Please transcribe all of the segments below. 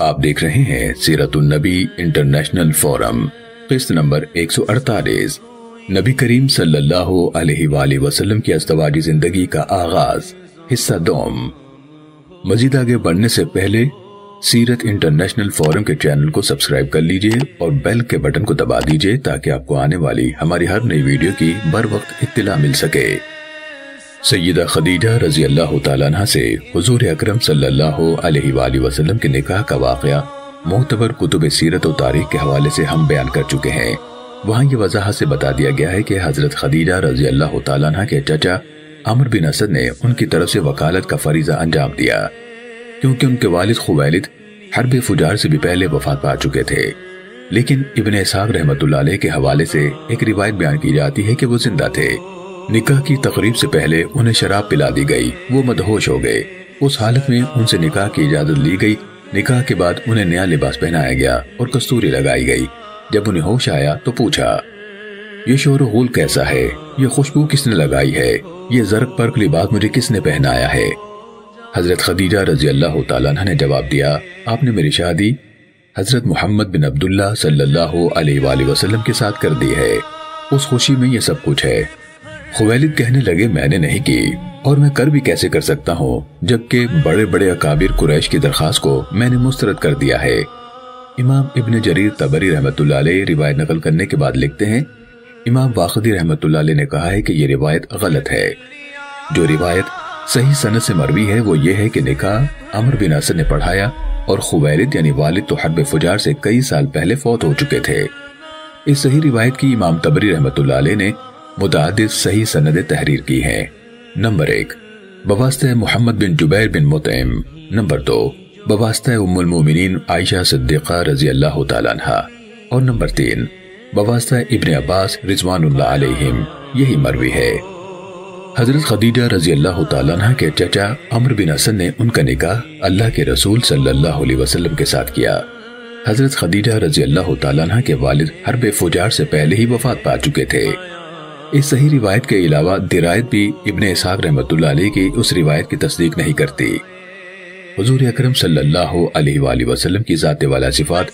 آپ دیکھ رہے ہیں سیرت النبی انٹرنیشنل فورم، قسط نمبر 148، نبی کریم صلی اللہ علیہ وآلہ وسلم کی ازدواجی زندگی کا آغاز، حصہ دوم۔ مزید آگے بڑھنے سے پہلے سیرت انٹرنیشنل فورم کے چینل کو سبسکرائب کر لیجئے اور بیل کے بٹن کو دبا دیجئے تاکہ آپ کو آنے والی ہماری ہر نئی ویڈیو کی بر وقت اطلاع مل سکے۔ سیدہ خدیجہ رضی اللہ تعالیٰ عنہ سے حضور اکرم صلی اللہ علیہ وآلہ وسلم کے نکاح کا واقعہ معتبر کتب سیرت و تاریخ کے حوالے سے ہم بیان کر چکے ہیں۔ وہاں یہ وضاحت سے بتا دیا گیا ہے کہ حضرت خدیجہ رضی اللہ تعالیٰ عنہ کے چچا عمرو بن اسد نے ان کی طرف سے وکالت کا فریضہ انجام دیا، کیونکہ ان کے والد خویلد حرب فجار سے بھی پہلے وفات پا چکے تھے۔ لیکن ابن اسحاق رحمۃ اللہ علیہ کے حوالے سے ایک روایت بیان کی جاتی ہے کہ وہ زندہ تھے۔ نکاح کی تقریب سے پہلے انہیں شراب پلا دی گئی، وہ مدہوش ہو گئے۔ اس حالت میں ان سے نکاح کی اجازت لی گئی۔ نکاح کے بعد انہیں نیا لباس پہنایا گیا اور کستوری لگائی گئی۔ جب انہیں ہوش آیا تو پوچھا، یہ شور و غول کیسا ہے؟ یہ خوشبو کس نے لگائی ہے؟ یہ زرق پرق لباس مجھے کس نے پہنایا ہے؟ حضرت خدیجہ رضی اللہ تعالیٰ عنہ نے جواب دیا، آپ نے میری شادی حضرت محمد بن عبداللہ صلی اللہ علیہ وآلہ وسلم کے ساتھ کر دی ہے، اس خوشی میں یہ سب کچھ ہے۔ خویلد کہنے لگے، میں نے نہیں کی، اور میں کر بھی کیسے کر سکتا ہوں جبکہ بڑے بڑے اکابر قریش کی درخواست کو میں نے مسترد کر دیا ہے۔ امام ابن جریر طبری رحمۃ اللہ علیہ روایت نقل کرنے کے بعد لکھتے ہیں، امام واقدی رحمۃ اللہ علیہ نے کہا ہے کہ یہ روایت غلط ہے۔ جو روایت صحیح سند سے مروی ہے وہ یہ ہے کہ نکاح عمرو بن اسد نے پڑھایا اور خویلد یعنی والد تو حرب فجار سے کئی سال پہلے فوت ہو چکے تھے۔ اس صحیح روایت کی امام طبری رحمۃ اللہ علیہ نے متعدد صحیح سندیں تحریر کی ہیں۔ نمبر 1، بواسطہ محمد بن جبیر بن مطعم۔ نمبر 2، بواسطہ ام المومنین عائشہ صدیقہ رضی اللہ تعالیٰ عنہ۔ اور نمبر 3، بواسطہ ابن عباس رضوان اللہ علیہم، یہی مروی ہے۔ حضرت خدیجہ رضی اللہ تعالیٰ عنہ کے چچا عمرو بن اسد نے ان کا نکاح اللہ کے رسول صلی اللہ علیہ وسلم کے ساتھ کیا۔ حضرت خدیجہ رضی اللہ تعالیٰ عنہ کے والد حرب فجار سے پہلے ہی وفات پا چکے تھے۔ اس صحیح روایت کے علاوہ درایت بھی ابن اسحاق رحمۃ اللہ علیہ کی اس روایت کی تصدیق نہیں کرتی۔ حضور اکرم صلی اللہ علیہ وآلہ وسلم کی ذات والا صفات،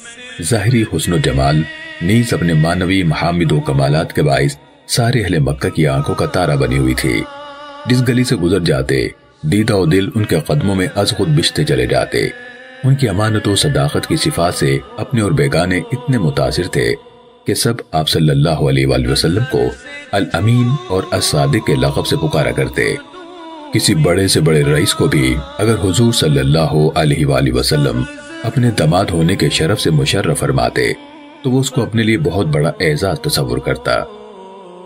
ظاہری حسن و جمال، نیز اپنے معنوی محامد و کمالات کے باعث سارے اہل مکہ کی آنکھوں کا تارا بنی ہوئی تھی۔ جس گلی سے گزر جاتے دیدہ و دل ان کے قدموں میں از خود بچھتے چلے جاتے۔ ان کی امانت و صداقت کی صفات سے اپنے اور بیگانے اتنے متاثر تھے کہ سب آپ صلی اللہ علیہ وآلہ وسلم کو الامین اور الصادق کے لقب سے پکارا کرتے۔ کسی بڑے سے بڑے رئیس کو بھی اگر حضور صلی اللہ علیہ وآلہ وسلم اپنے داماد ہونے کے شرف سے مشرف فرماتے تو وہ اس کو اپنے لیے بہت بڑا اعزاز تصور کرتا۔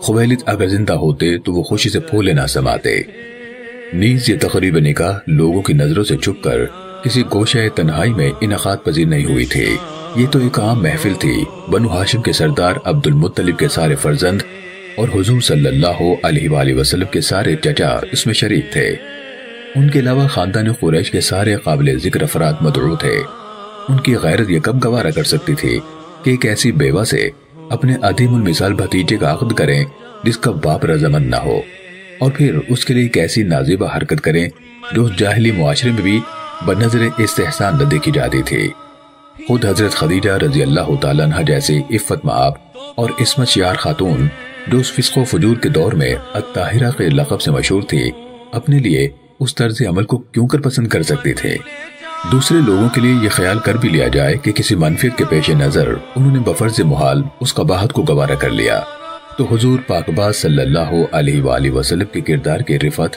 خویلد اگر زندہ ہوتے تو وہ خوشی سے پھولے نہ سماتے۔ نیز یہ تقریب نکاح لوگوں کی نظروں سے چھپ کر کسی گوشہ تنہائی میں انعقاد پذیر نہیں ہوئی تھی۔ یہ تو ایک عام محفل تھی۔ بنو ہاشم کے سردار عبد المطلب کے سارے فرزند اور حضور صلی اللہ علیہ وآلہ وسلم کے سارے چچا اس میں شریک تھے۔ ان کے علاوہ خاندان قریش کے سارے قابل ذکر افراد مدعو تھے۔ ان کی غیرت یہ کب گوارا کر سکتی تھی کہ ایک ایسی بیوہ سے اپنے عدیم المثال بھتیجے کا عقد کریں جس کا باپ رضامند نہ ہو، اور پھر اس کے لیے ایک ایسی نازیبہ حرکت کریں جو اس جاہلی معاشرے میں بھی بنظر استحسان نہ دیکھی جاتی تھی۔ خود حضرت خدیجہ رضی اللہ تعالیٰ عنہ جیسی عفت مآب اور عصمت شیار خاتون جو اس فسق و فجور کے دور میں الطاہرہ کے لقب سے مشہور تھی، اپنے لیے اس طرز عمل کو کیوں کر پسند کر سکتی تھے؟ دوسرے لوگوں کے لیے یہ خیال کر بھی لیا جائے کہ کسی منفعت کے پیش نظر انہوں نے بفرض محال اس قباحت کو گوارا کر لیا، تو حضور پاک باز صلی اللہ علیہ وآلہ وسلم کے کردار کی رفعت،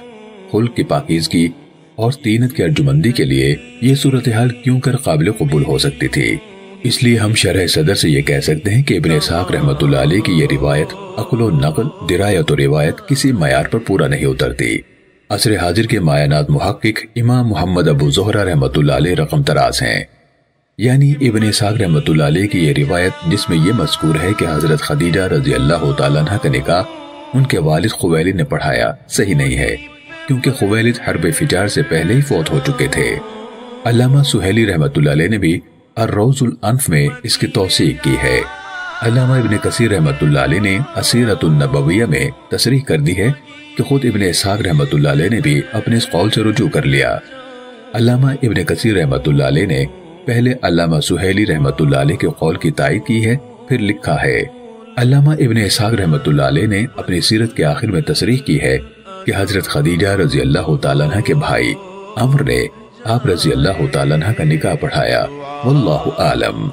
خلق کی پاکیزگی اور طینت کی ارجمندی کے لیے یہ صورتحال کیوں کر قابل قبول ہو سکتی تھی؟ اس لیے ہم شرح صدر سے یہ کہہ سکتے ہیں کہ ابن اسحاق رحمۃ اللہ علیہ کی یہ روایت عقل و نقل، درایت و روایت کسی معیار پر پورا نہیں اترتی۔ عصر حاضر کے معینات محقق امام محمد ابو زہرہ رحمۃ اللہ علیہ رقم تراز ہیں، یعنی ابن اسحاق رحمۃ اللہ علیہ کی یہ روایت جس میں یہ مذکور ہے کہ حضرت خدیجہ رضی اللہ تعالیٰ عنہ کا نکاح ان کے والد خویلد نے پڑھایا، صحیح نہیں ہے، کیونکہ خویلد حرب فجار سے پہلے ہی فوت ہو چکے تھے۔ علامہ سہیلی رحمۃ اللہ علیہ نے بھی الروض الانف میں اس کی توثیق کی ہے۔ علامہ ابن کثیر رحمۃ اللہ علیہ نے السیرۃ النبویہ میں تصریح کر دی ہے کہ خود ابن اسحاق رحمۃ اللہ علیہ نے بھی اپنے اس قول سے رجوع کر لیا۔ علامہ ابن کثیر رحمۃ اللہ علیہ نے پہلے علامہ سہیلی رحمت اللہ علیہ کے قول کی تائید کی ہے، پھر لکھا ہے۔ علامہ ابن اسحاق رحمت اللہ علیہ نے اپنی سیرت کے آخر میں تصریح کی ہے کہ حضرت خدیجہ رضی اللہ تعالیٰ عنہ کے بھائی عمرو نے آپ رضی اللہ تعالیٰ عنہ کا نکاح پڑھایا، واللہ عالم۔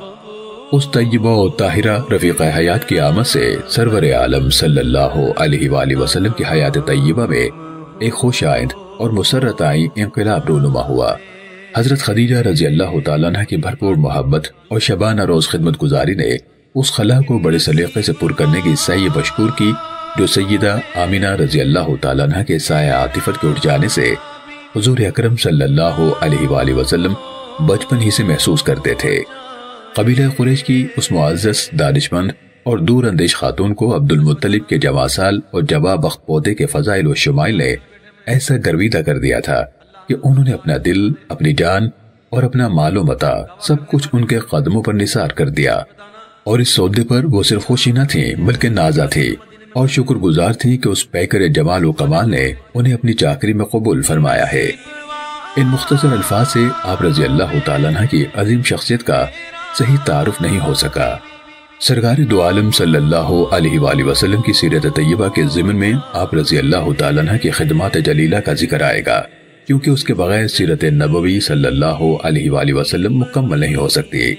اس طیبہ و طاہرہ رفیق حیات کی آمد سے سرور عالم صلی اللہ علیہ وآلہ وسلم کی حیات طیبہ میں ایک خوش آئند اور مسرت آئی انقلاب رونما ہوا۔ حضرت خدیجہ رضی اللہ تعالیٰ عنہ کی بھرپور محبت اور شبانہ روز خدمت گزاری نے اس خلا کو بڑے سلیقے سے پر کرنے کی سعی مشکور کی جو سیدہ آمینہ رضی اللہ تعالیٰ عنہ کے سایہ عاطفت کے اٹھ جانے سے حضور اکرم صلی اللہ علیہ وآلہ وسلم بچپن ہی سے محسوس کرتے تھے۔ قبیلہ قریش کی اس معزز، دانشمند اور دور اندیش خاتون کو عبد المطلب کے جوان سال اور جوان بخت پودے کے فضائل و شمائل نے ایسا گرویدہ کر دیا تھا کہ انہوں نے اپنا دل، اپنی جان اور اپنا مال و متاع سب کچھ ان کے قدموں پر نثار کر دیا، اور اس سودے پر وہ صرف خوشی نہ تھی بلکہ نازا تھی اور شکر گزار تھی کہ اس پیکر جمال و کمال نے انہیں اپنی چاکری میں قبول فرمایا ہے۔ ان مختصر الفاظ سے آپ رضی اللہ تعالیٰ عنہ کی عظیم شخصیت کا صحیح تعارف نہیں ہو سکا۔ سرکار دو عالم صلی اللہ علیہ وآلہ وسلم کی سیرت طیبہ کے ضمن میں آپ رضی اللہ تعالیٰ عنہ کی خدمات جلیلہ کا ذکر آئے گا، کیونکہ اس کے بغیر سیرت نبوی صلی اللہ علیہ وآلہ وسلم مکمل نہیں ہو سکتی۔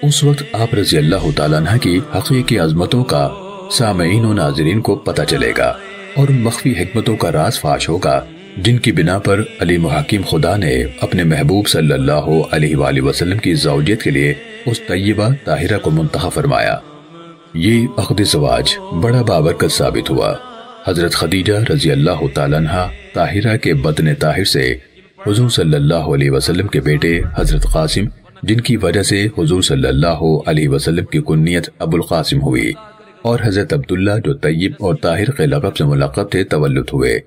اس وقت آپ رضی اللہ تعالیٰ عنہ کی حقیقی عظمتوں کا سامعین و ناظرین کو پتہ چلے گا اور ان مخفی حکمتوں کا راز فاش ہوگا جن کی بنا پر علیم و حکیم خدا نے اپنے محبوب صلی اللہ علیہ وآلہ وسلم کی زوجیت کے لیے اس طیبہ طاہرہ کو منتخب فرمایا۔ یہ عقد زواج بڑا بابرکت ثابت ہوا۔ حضرت خدیجہ رضی اللہ تعالیٰ عنہ طاہرہ کے بطن طاہر سے حضور صلی اللہ علیہ وسلم کے بیٹے حضرت قاسم، جن کی وجہ سے حضور صلی اللہ علیہ وسلم کی کنیت ابو القاسم ہوئی، اور حضرت عبداللہ جو طیب اور طاہر کے لقب سے ملقب تھے تولد ہوئے۔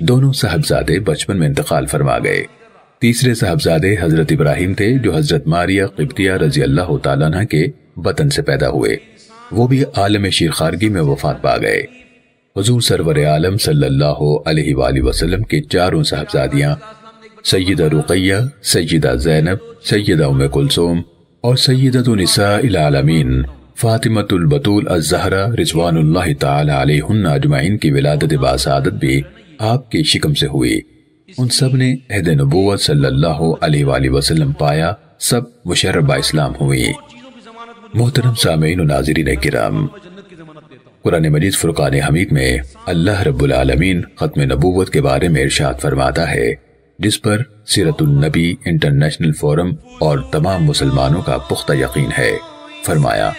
دونوں صاحبزادے بچپن میں انتقال فرما گئے۔ تیسرے صاحبزادے حضرت ابراہیم تھے جو حضرت ماریہ قبطیہ رضی اللہ تعالیٰ عنہ کے بطن سے پیدا ہوئے، وہ بھی عالم شیرخوارگی میں وفات پا گئے۔ حضور سرور عالم صلی اللہ علیہ وآلہ وسلم کے چاروں صاحبزادیاں سیدہ رقیہ، سیدہ زینب، سیدہ ام کلثوم اور سیدۃ نساء العالمین فاطمۃ البتول الزہرا رضوان اللہ تعالی علیہن اجمعین کی ولادت باسعادت بھی آپ کی شکم سے ہوئی۔ ان سب نے عہد نبوت صلی اللہ علیہ وآلہ وسلم پایا، سب مشرب اسلام ہوئی۔ محترم سامعین و ناظرین کرام، قرآن مجید فرقان حمید میں اللہ رب العالمین ختم نبوت کے بارے میں ارشاد فرماتا ہے، جس پر سیرت النبی انٹرنیشنل فورم اور تمام مسلمانوں کا پختہ یقین ہے۔ فرمایا،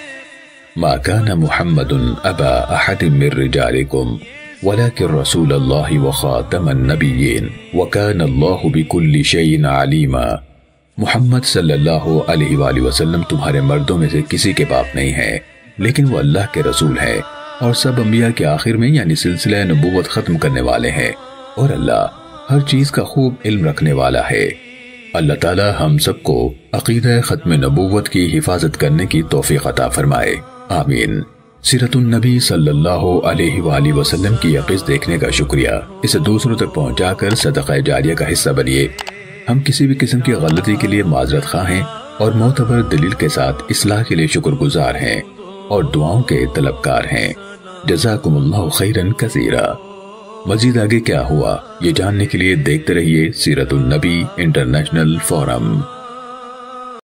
ما کان محمد ابا احد من رجالکم ولكن رسول اللہ وخاتم النبیین وکان اللہ بکل شیء علیما۔ محمد صلی اللہ علیہ وآلہ وسلم تمہارے مردوں میں سے کسی کے باپ نہیں ہے، لیکن وہ اللہ کے رسول ہے اور سب انبیاء کے آخر میں یعنی سلسلہ نبوت ختم کرنے والے ہیں، اور اللہ ہر چیز کا خوب علم رکھنے والا ہے۔ اللہ تعالی ہم سب کو عقیدہ ختم نبوت کی حفاظت کرنے کی توفیق عطا فرمائے، آمین۔ سیرت النبی صلی اللہ علیہ وآلہ وسلم کی یقظ دیکھنے کا شکریہ، اسے دوسروں تک پہنچا کر صدقہ جاریہ کا حصہ بنیے۔ ہم کسی بھی قسم کی غلطی کے لیے معذرت خواہ ہیں اور معتبر دلیل کے ساتھ اصلاح کے لیے شکر گزار ہیں اور دعاؤں کے طلبکار ہیں۔ جزاکم اللہ خیرا کثیرا۔ مزید آگے کیا ہوا یہ جاننے کے لیے دیکھتے رہیے سیرت النبی انٹرنیشنل فورم۔